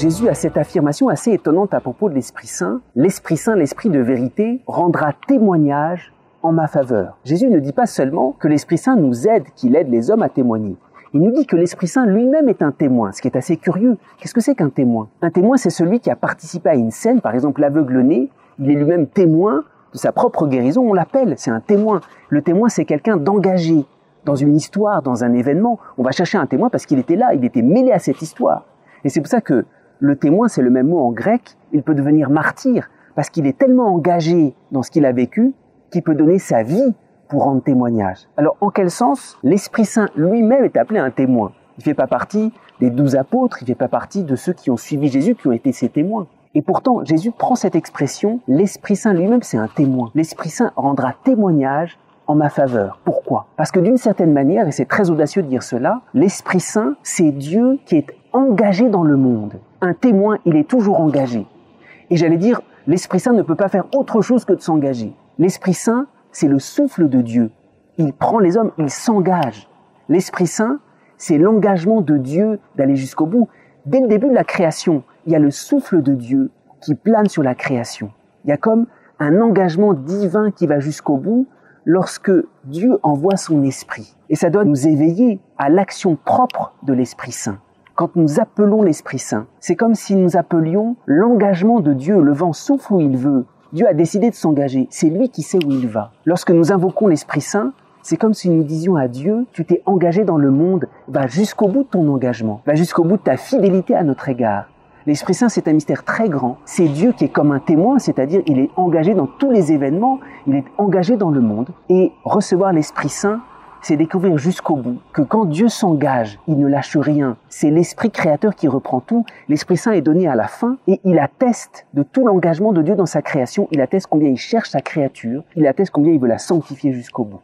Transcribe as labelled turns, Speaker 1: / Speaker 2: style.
Speaker 1: Jésus a cette affirmation assez étonnante à propos de l'Esprit Saint, l'Esprit de vérité, rendra témoignage en ma faveur. Jésus ne dit pas seulement que l'Esprit Saint nous aide, qu'il aide les hommes à témoigner. Il nous dit que l'Esprit Saint lui-même est un témoin, ce qui est assez curieux. Qu'est-ce que c'est qu'un témoin? Un témoin, c'est celui qui a participé à une scène, par exemple l'aveugle-né, il est lui-même témoin de sa propre guérison, on l'appelle, c'est un témoin. Le témoin, c'est quelqu'un d'engagé dans une histoire, dans un événement. On va chercher un témoin parce qu'il était là, il était mêlé à cette histoire. Et c'est pour ça que le témoin, c'est le même mot en grec, il peut devenir martyr, parce qu'il est tellement engagé dans ce qu'il a vécu, qu'il peut donner sa vie pour rendre témoignage. Alors, en quel sens l'Esprit Saint lui-même est appelé un témoin? Il ne fait pas partie des 12 apôtres, il ne fait pas partie de ceux qui ont suivi Jésus, qui ont été ses témoins. Et pourtant, Jésus prend cette expression, l'Esprit Saint lui-même, c'est un témoin. L'Esprit Saint rendra témoignage en ma faveur. Pourquoi? Parce que d'une certaine manière, et c'est très audacieux de dire cela, l'Esprit Saint, c'est Dieu qui est engagé dans le monde. Un témoin, il est toujours engagé. Et j'allais dire, l'Esprit Saint ne peut pas faire autre chose que de s'engager. L'Esprit Saint, c'est le souffle de Dieu. Il prend les hommes, il s'engage. L'Esprit Saint, c'est l'engagement de Dieu d'aller jusqu'au bout. Dès le début de la création, il y a le souffle de Dieu qui plane sur la création. Il y a comme un engagement divin qui va jusqu'au bout lorsque Dieu envoie son Esprit. Et ça doit nous éveiller à l'action propre de l'Esprit Saint. Quand nous appelons l'Esprit Saint, c'est comme si nous appelions l'engagement de Dieu. Le vent souffle où il veut. Dieu a décidé de s'engager. C'est lui qui sait où il va. Lorsque nous invoquons l'Esprit Saint, c'est comme si nous disions à Dieu, tu t'es engagé dans le monde, va jusqu'au bout de ton engagement, va jusqu'au bout de ta fidélité à notre égard. L'Esprit Saint, c'est un mystère très grand. C'est Dieu qui est comme un témoin, c'est-à-dire il est engagé dans tous les événements, il est engagé dans le monde. Et recevoir l'Esprit Saint, c'est découvrir jusqu'au bout que quand Dieu s'engage, il ne lâche rien. C'est l'Esprit créateur qui reprend tout. L'Esprit Saint est donné à la fin et il atteste de tout l'engagement de Dieu dans sa création. Il atteste combien il cherche sa créature. Il atteste combien il veut la sanctifier jusqu'au bout.